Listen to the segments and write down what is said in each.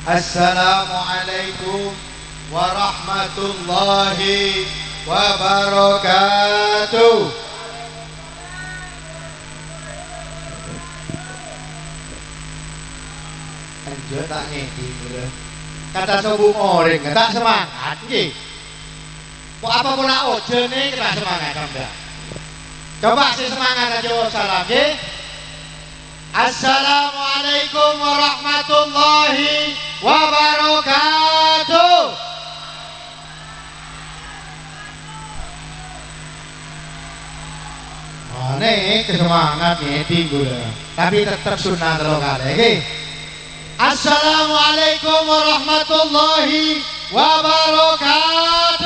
Assalamualaikum warahmatullahi wabarakatuh. Anjir tak ngedi kata sobung orang tak semangat nggih. Kok apa pula ojo nih kita semangat enggak? Coba sih semangat aja salam nggih. Assalamualaikum warahmatullahi wabarakatuh. Nih kesemangat ngedi gula. Tapi tetap sunah terlalu kali nggih. Assalamualaikum warahmatullahi wabarakatuh.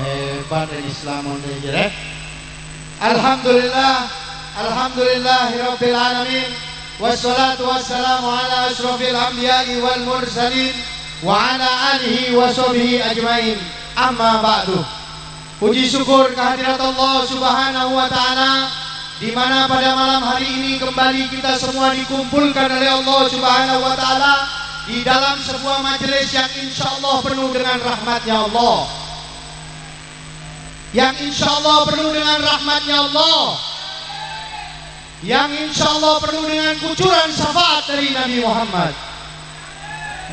Hebat Islam ini. Alhamdulillah, alhamdulillahirabbil alamin. Wassalatu wassalamu ala asyrofil anbiya'i wal mursalin wa ala alihi wa sahbihi ajmain. Amma ba'du. Puji syukur kehadirat Allah Subhanahu wa taala di mana pada malam hari ini kembali kita semua dikumpulkan oleh Allah Subhanahu wa taala di dalam sebuah majelis yang insyaallah penuh dengan rahmatnya Allah. Yang insyaallah penuh dengan rahmatnya Allah. Yang insyaallah penuh dengan kucuran syafaat dari Nabi Muhammad.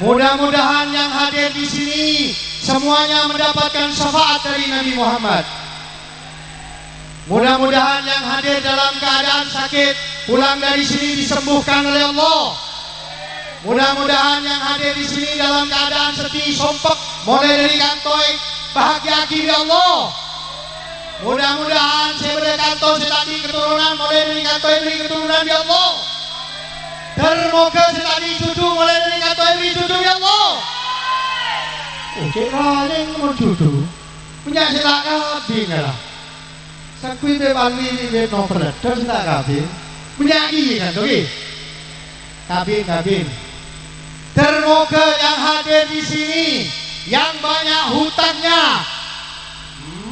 Mudah-mudahan yang hadir di sini semuanya mendapatkan syafaat dari Nabi Muhammad. Mudah-mudahan yang hadir dalam keadaan sakit pulang dari sini disembuhkan oleh Allah. Mudah-mudahan yang hadir di sini dalam keadaan sedih, sompek, mulai dari kantoi bahagia kiri Allah. Mudah-mudahan saya berkantoi tadi keturunan mulai dari kantoi beri keturunan di Allah. Termoga tadi cucu mulai dari kantoi beri cucu ya Allah. Cek lain mau cucu punya sila kabin lah. Sakui bebali be novel terus sila kabin punya lagi kan tuh kabin. Termoga yang hadir di sini yang banyak hutangnya.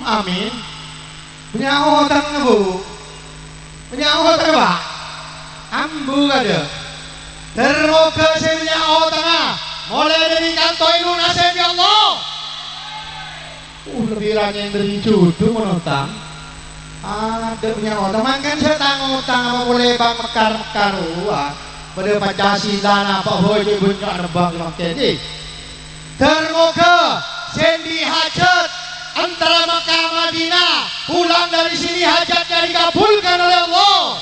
Amin. Punya hutang bu, punya hutang pak. Ambu ada. Termoga saya punya hutang. Mulai dari kantoi lunasen ya Allah. Lebih rajin yang dari cucu menutang. Ada punya utang. Makan saya tanggung utang apa boleh bang mekar-mekar. Pada Pancasila apa boleh buncak nebang makin. Termoga sendi hajat antara Makkah Madinah pulang dari sini hajatnya dikabulkan oleh Allah.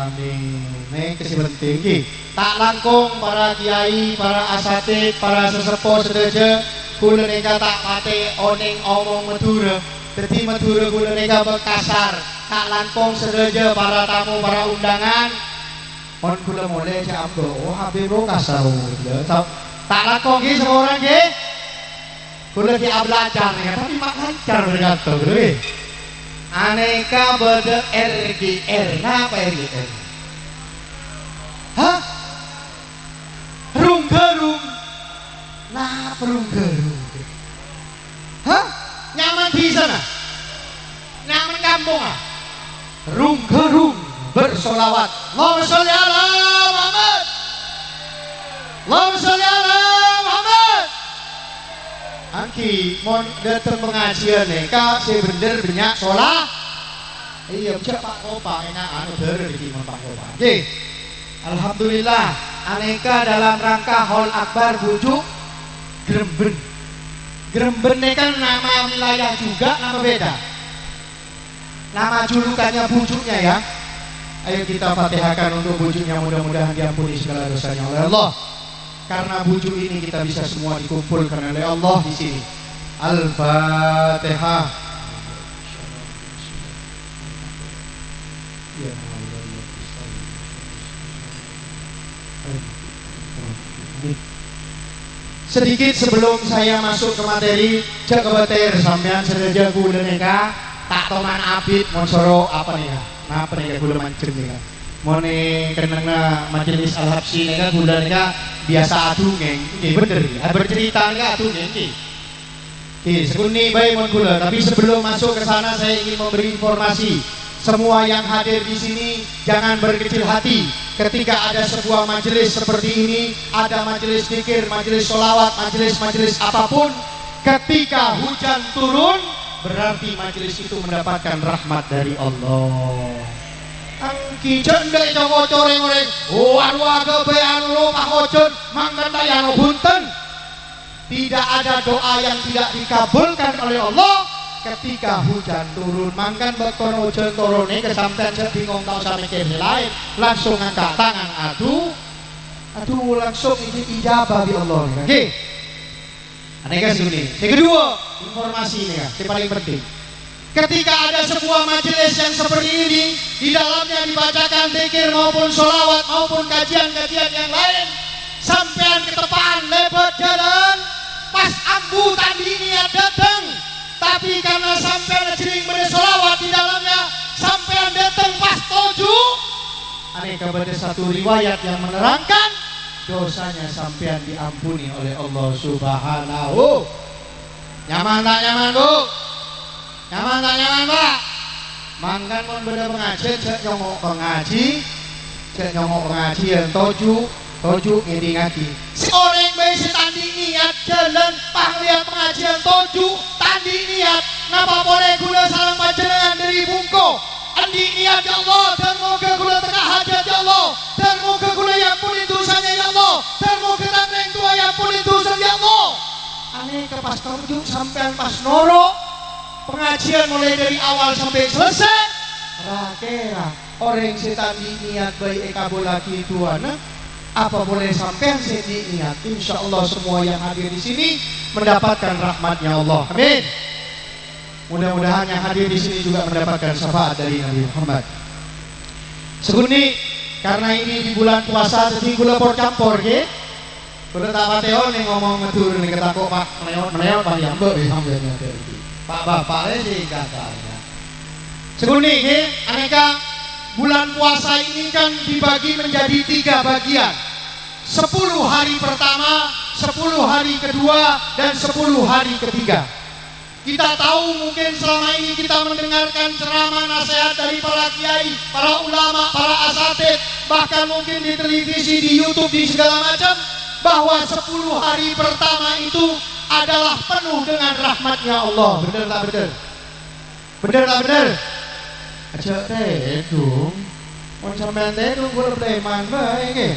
Amin. Ini kesempatan tinggi. Tak langkung para kiai, para asatid, para sesepuh sedaja kula neka tak pate oning omong Madura. Dadi Madura kula neka bekasar. Tak langkung sedaja para tamu, para undangan. Pon kula mulai jambo, oh habis ro kasar. Tak langkung nggih semua orang nggih. Kula ki belajar ya, tapi mak lancar berkata kula. Aneka bede RGR. Napa RGR? Hah? Rung-gerung. Nah, rung-gerung. Hah? Nyaman di sana? Nyaman kampung ah? Rung-gerung bersolawat. Allahumma sholli ala Muhammad. Allahumma sholli ala Muhammad. Angki, mon datang pengajian nih, kak saya bener banyak sholat. Iya, cak Pak Kopa enak anu bener di Pak Kopa. Oke. Alhamdulillah, aneka dalam rangka Hall Akbar bujuk Gremben. Gremben ini kan nama wilayah juga, nama beda. Nama julukannya bujuknya ya. Ayo kita fatihahkan untuk bujuknya, mudah-mudahan diampuni segala dosanya oleh Allah. Karena bujuk ini kita bisa semua dikumpulkan oleh Allah di sini. Al-Fatihah. Ya. Sedikit sebelum saya masuk ke materi, cek kebeter sampean sedaja kula neka tak toman abid monsoro apa nih ya? Napa nih kula mancing nih kan? Mone kenena majelis al-habsi neka kula neka biasa adu ngeng, nggih bener. Bercerita neka adu ngeng nggih. Sekuni baik mon kula, tapi sebelum masuk ke sana saya ingin memberi informasi semua yang hadir di sini jangan berkecil hati ketika ada sebuah majelis seperti ini, ada majelis zikir, majelis sholawat, majelis apapun. Ketika hujan turun, berarti majelis itu mendapatkan rahmat dari Allah. Angki jendek joko coreng-oreng, aduh agak anu mahojun, mangkandayano bunten. Tidak ada doa yang tidak dikabulkan oleh Allah ketika hujan turun. Mangkan bekono hujan turun ini kesampean saya bingung tahu sampai kene lain, langsung angkat tangan aduh langsung ijabah di Allah. Oke. Aneka sini. Yang kedua, informasi ini yang paling penting. Ketika ada sebuah majelis yang seperti ini, di dalamnya dibacakan zikir maupun sholawat maupun kajian-kajian yang lain, sampean ketepaan lebat jalan, pas ambu tadi niat datang, tapi karena sampean jering bersholawat di dalamnya, sampean datang pas tuju. Aneka pada satu riwayat yang menerangkan dosanya sampean diampuni oleh Allah Subhanahu. Nyaman tak nyaman Bu? Nyaman tak nyaman Pak? Mangkan mon beda pengaji, cek nyongok pengaji yang toju ngedi ngaji. Si orang bayi si tandi niat jalan pahliat pengajian toju tandi niat. Napa boleh gula salam panjenengan dari bungko? Andi niat ya Allah, dan moga gula tengah hajat ya Allah, dan moga gula yang pun dosanya ya Allah, dan moga tandeng tua yang pun dosanya ya Allah. Aneh ke pas toju sampai pas noro pengajian mulai dari awal sampai selesai. Rakera orang si tandi niat bayi kabul lagi tuana. Apa boleh sampai sini niat? Insya Allah semua yang hadir di sini mendapatkan rahmatnya Allah. Amin. Mudah-mudahan yang hadir di sini juga mendapatkan syafaat dari Nabi Muhammad. Seguni karena ini di bulan puasa jadi gula campur ke. Gula tak pateo nih ngomong ngetur nih ketakok Pak meneot Pak Yambo sampeyan iki. Pak bapak sih katanya. Seguni ke aneka bulan puasa ini kan dibagi menjadi 3 bagian. 10 hari pertama, 10 hari kedua, dan 10 hari ketiga. Kita tahu mungkin selama ini kita mendengarkan ceramah nasihat dari para kiai, para ulama, para asatid, bahkan mungkin di televisi, di YouTube, di segala macam, bahwa 10 hari pertama itu adalah penuh dengan rahmatnya Allah. Benar tak benar? Benar tak benar? Aja redung, mau sampean redung boleh preman baik.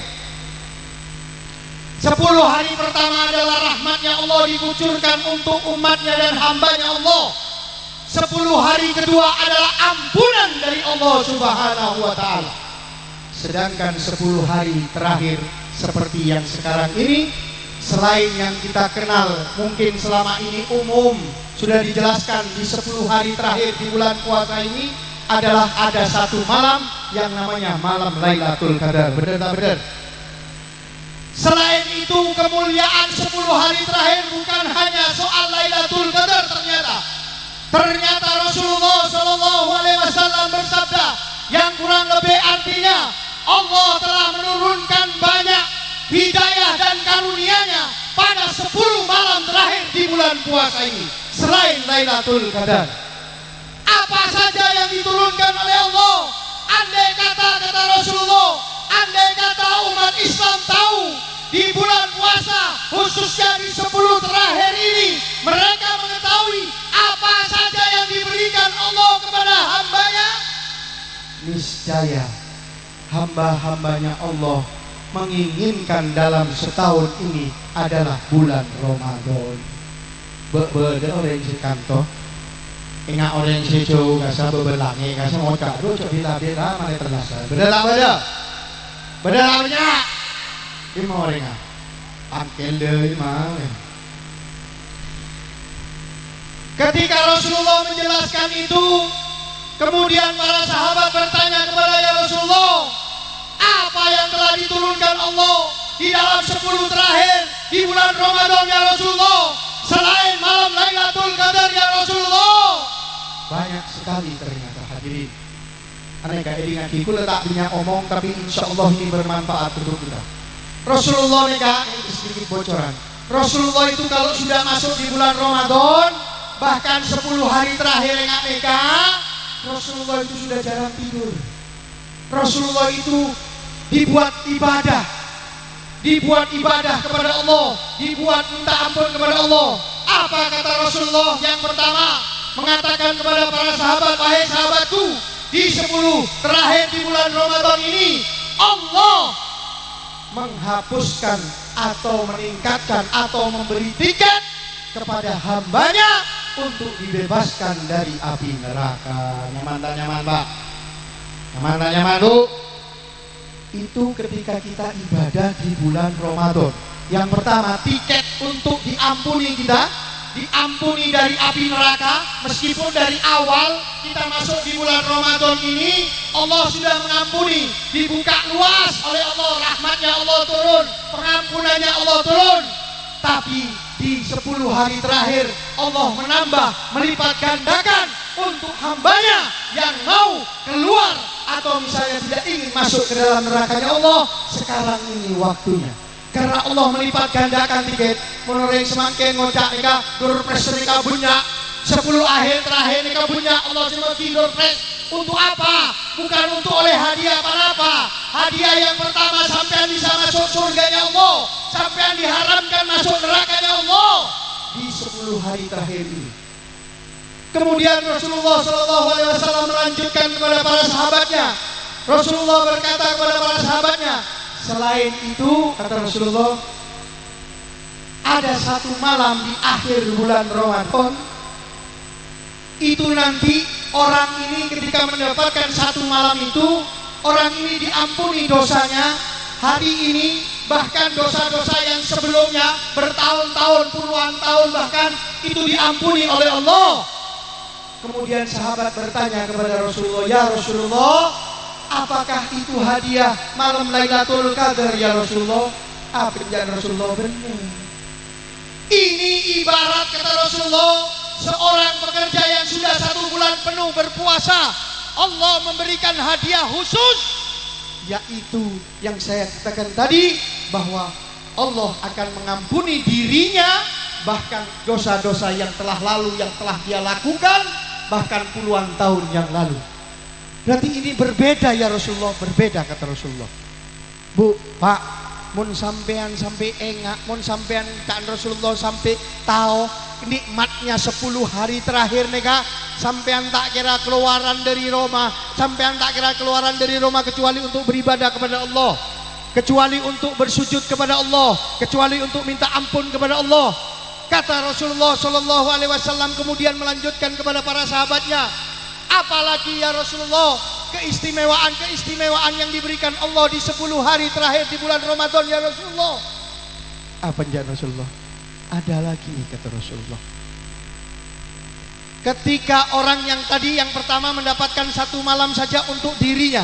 10 hari pertama adalah rahmatnya Allah dikucurkan untuk umatnya dan hambanya Allah. 10 hari kedua adalah ampunan dari Allah Subhanahu wa ta'ala. Sedangkan 10 hari terakhir seperti yang sekarang ini, selain yang kita kenal mungkin selama ini umum sudah dijelaskan di 10 hari terakhir di bulan puasa ini, adalah ada satu malam yang namanya malam Lailatul Qadar. Benar tak benar? Selain itu kemuliaan 10 hari terakhir bukan hanya soal Lailatul Qadar. Ternyata Rasulullah SAW bersabda yang kurang lebih artinya Allah telah menurunkan banyak hidayah dan karunia-Nya pada 10 malam terakhir di bulan puasa ini selain Lailatul Qadar. Apa saja yang diturunkan oleh Allah? Andai kata Rasulullah, andai kata umat Islam tahu di bulan puasa khususnya di 10 terakhir ini mereka mengetahui apa saja yang diberikan Allah kepada hambanya, niscaya hamba-hambanya Allah menginginkan dalam setahun ini adalah bulan Ramadan. Beda orang sekanto ingat orang sejo kasa bebelangi kasa ngocak do cok bila mana terasa. Beda tak beda? Beda tak banyak? Ini mau orang ah, pakai deh mah. Ketika Rasulullah menjelaskan itu, kemudian para sahabat bertanya kepada ya Rasulullah, apa yang telah diturunkan Allah di dalam 10 terakhir di bulan Ramadan ya Rasulullah, selain malam Lailatul Qadar ya Rasulullah? Banyak sekali ternyata hadirin. Aneka edingan kiku letaknya omong, tapi insya Allah ini bermanfaat untuk kita. Rasulullah neka, ini sedikit bocoran. Rasulullah itu kalau sudah masuk di bulan Ramadan, bahkan 10 hari terakhir neka, Rasulullah itu sudah jarang tidur. Rasulullah itu dibuat ibadah kepada Allah, dibuat minta ampun kepada Allah. Apa kata Rasulullah? Yang pertama mengatakan kepada para sahabat, wahai sahabatku, di 10 terakhir di bulan Ramadan ini Allah menghapuskan atau meningkatkan atau memberi tiket kepada hambanya untuk dibebaskan dari api neraka. Nyaman tak nyaman, Pak? Nyaman tak nyaman, Bu? Itu ketika kita ibadah di bulan Ramadan. Yang pertama, tiket untuk diampuni kita, diampuni dari api neraka. Meskipun dari awal kita masuk di bulan Ramadan ini Allah sudah mengampuni, dibuka luas oleh Allah, rahmatnya Allah turun, pengampunannya Allah turun. Tapi di 10 hari terakhir Allah menambah, melipat gandakan untuk hambanya yang mau keluar atau misalnya tidak ingin masuk ke dalam nerakanya Allah. Sekarang ini waktunya, karena Allah melipat gandakan tiket. Menurut semakin ngocak nika dur pres nika bunyak 10 akhir terakhir nika bunyak Allah cuma dur pres. Untuk apa? Bukan untuk oleh hadiah apa-apa. Hadiah yang pertama, sampean bisa masuk surganya Allah, sampean diharamkan masuk nerakanya Allah di 10 hari terakhir ini. Kemudian Rasulullah SAW melanjutkan kepada para sahabatnya. Rasulullah berkata kepada para sahabatnya, selain itu, kata Rasulullah, ada satu malam di akhir bulan Ramadan, itu nanti orang ini ketika mendapatkan satu malam itu, orang ini diampuni dosanya hari ini, bahkan dosa-dosa yang sebelumnya bertahun-tahun, puluhan tahun bahkan, itu diampuni oleh Allah. Kemudian sahabat bertanya kepada Rasulullah, ya Rasulullah, apakah itu hadiah malam Lailatul Qadar ya Rasulullah? Apa yang Rasulullah? Benar. Ini ibarat, kata Rasulullah, seorang pekerja yang sudah 1 bulan penuh berpuasa, Allah memberikan hadiah khusus, yaitu yang saya katakan tadi, bahwa Allah akan mengampuni dirinya, bahkan dosa-dosa yang telah lalu, yang telah dia lakukan, bahkan puluhan tahun yang lalu. Berarti ini berbeda ya Rasulullah, berbeda kata Rasulullah. Bu, Pak, mun sampean sampai engak, mun sampean kan Rasulullah sampai tahu nikmatnya 10 hari terakhir nega, sampean tak kira keluaran dari Roma, sampean tak kira keluaran dari Roma kecuali untuk beribadah kepada Allah, kecuali untuk bersujud kepada Allah, kecuali untuk minta ampun kepada Allah. Kata Rasulullah Shallallahu Alaihi Wasallam kemudian melanjutkan kepada para sahabatnya, apalagi ya Rasulullah keistimewaan yang diberikan Allah di 10 hari terakhir di bulan Ramadan ya Rasulullah. Apa ya Rasulullah? Ada lagi kata Rasulullah. Ketika orang yang tadi yang pertama mendapatkan 1 malam saja untuk dirinya,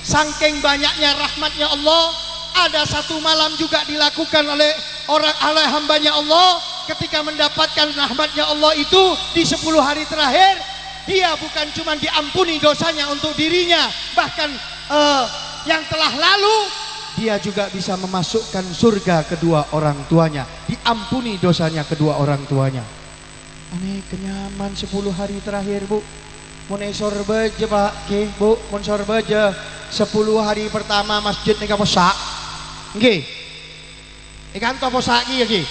saking banyaknya rahmatnya Allah, ada 1 malam juga dilakukan oleh hambanya Allah. Ketika mendapatkan rahmatnya Allah itu di 10 hari terakhir, dia bukan cuma diampuni dosanya untuk dirinya, bahkan yang telah lalu, dia juga bisa memasukkan surga kedua orang tuanya, diampuni dosanya kedua orang tuanya. Aneh kenyaman 10 hari terakhir Bu. Mun sorbeje Pak, nggih Bu, mun sorbeje 10 hari pertama masjid nika posak. Nggih. Ikan to posak iki nggih.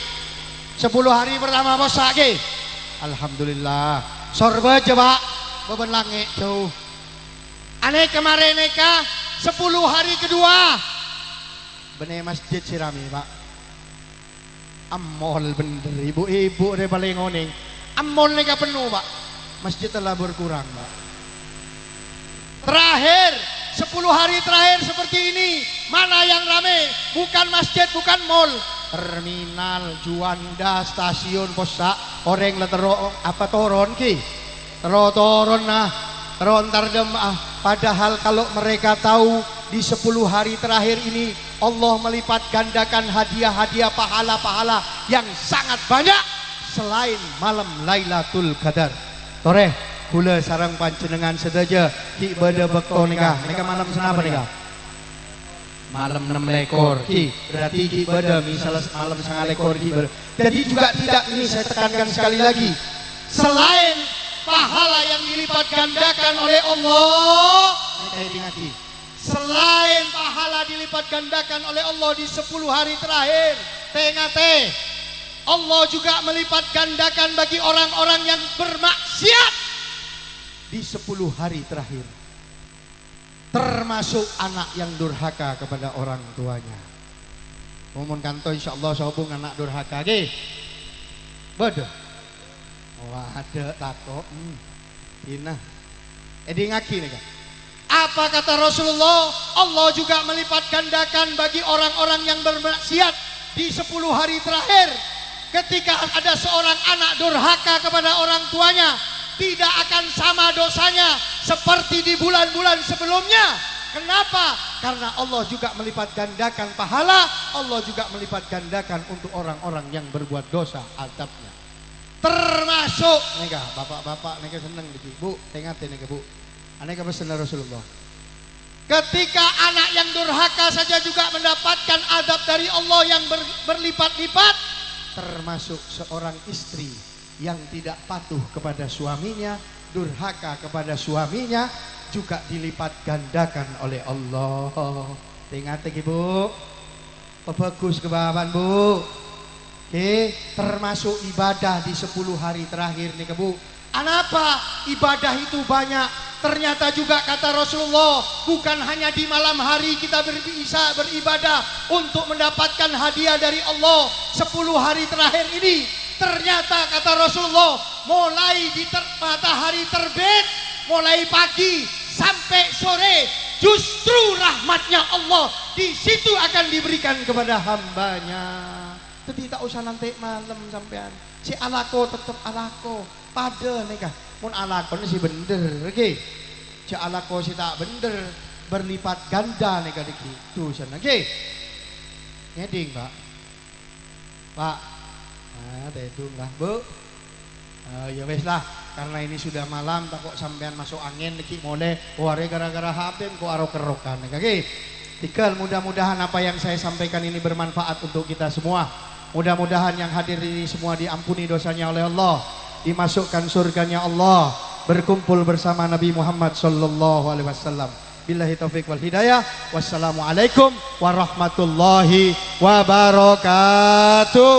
10 hari pertama posak nggih. Alhamdulillah. Sorbeje Pak, beben langit jauh. Aneh kemarin nika 10 hari kedua bener masjid sirami Pak, amol bener ibu-ibu deh paling ngoning, amol nika penuh Pak, masjid telah berkurang Pak. Terakhir 10 hari terakhir seperti ini, mana yang rame? Bukan masjid, bukan mall, terminal, Juanda, stasiun, posak, orang letero apa toron ki, toron nah, teron tardem padahal kalau mereka tahu di 10 hari terakhir ini Allah melipat gandakan hadiah-hadiah pahala-pahala yang sangat banyak selain malam Lailatul Qadar. Toreh, kula sarang panjenengan sedaja ki bada bekto nikah. Nikah malam senapa nikah? Malam 6 lekor ki. Berarti ki bada misalnya malam 9 lekor ki. Jadi juga tidak, ini saya tekankan sekali lagi, selain pahala yang dilipat gandakan oleh Allah. Selain pahala dilipat gandakan oleh Allah di 10 hari terakhir, tengate Allah juga melipat gandakan bagi orang-orang yang bermaksiat di 10 hari terakhir, termasuk anak yang durhaka kepada orang tuanya. Momen kanto insyaallah sobung anak durhaka ge. Bodoh. Wah, ada tako. Ina. Edi ngaki nih kan. Apa kata Rasulullah? Allah juga melipat gandakan bagi orang-orang yang bermaksiat di 10 hari terakhir. Ketika ada seorang anak durhaka kepada orang tuanya, tidak akan sama dosanya seperti di bulan-bulan sebelumnya. Kenapa? Karena Allah juga melipat gandakan pahala, Allah juga melipat gandakan untuk orang-orang yang berbuat dosa azabnya. Termasuk nega bapak-bapak nega seneng diki. Bu, tengate nega bu. Aneka pesan Rasulullah. Ketika anak yang durhaka saja juga mendapatkan azab dari Allah yang berlipat-lipat, termasuk seorang istri yang tidak patuh kepada suaminya, durhaka kepada suaminya, juga dilipat gandakan oleh Allah. Ingat ibu, bagus kebahaban bu. Oke, termasuk ibadah di 10 hari terakhir nih bu. Kenapa ibadah itu banyak? Ternyata juga kata Rasulullah, bukan hanya di malam hari kita bisa beribadah untuk mendapatkan hadiah dari Allah 10 hari terakhir ini. Ternyata kata Rasulullah, mulai di matahari terbit, mulai pagi sampai sore, justru rahmatnya Allah di situ akan diberikan kepada hambanya. Jadi tak usah nanti malam sampean. Si alako tetap alako. Pada nih kah, mun alako ini si bener, oke? Si alako si tak bener, berlipat ganda nih kah gitu sana, oke? Ngeding pak, pak, tedung lah bu. Ya wes lah, karena ini sudah malam, tak kok sampean masuk angin nih mulai, ware gara-gara HP, kok aro kerokan, oke? Tikal mudah-mudahan apa yang saya sampaikan ini bermanfaat untuk kita semua. Mudah-mudahan yang hadir ini semua diampuni dosanya oleh Allah, dimasukkan surganya Allah, berkumpul bersama Nabi Muhammad sallallahu alaihi wasallam. Billahi taufik wal hidayah. Wassalamualaikum warahmatullahi wabarakatuh.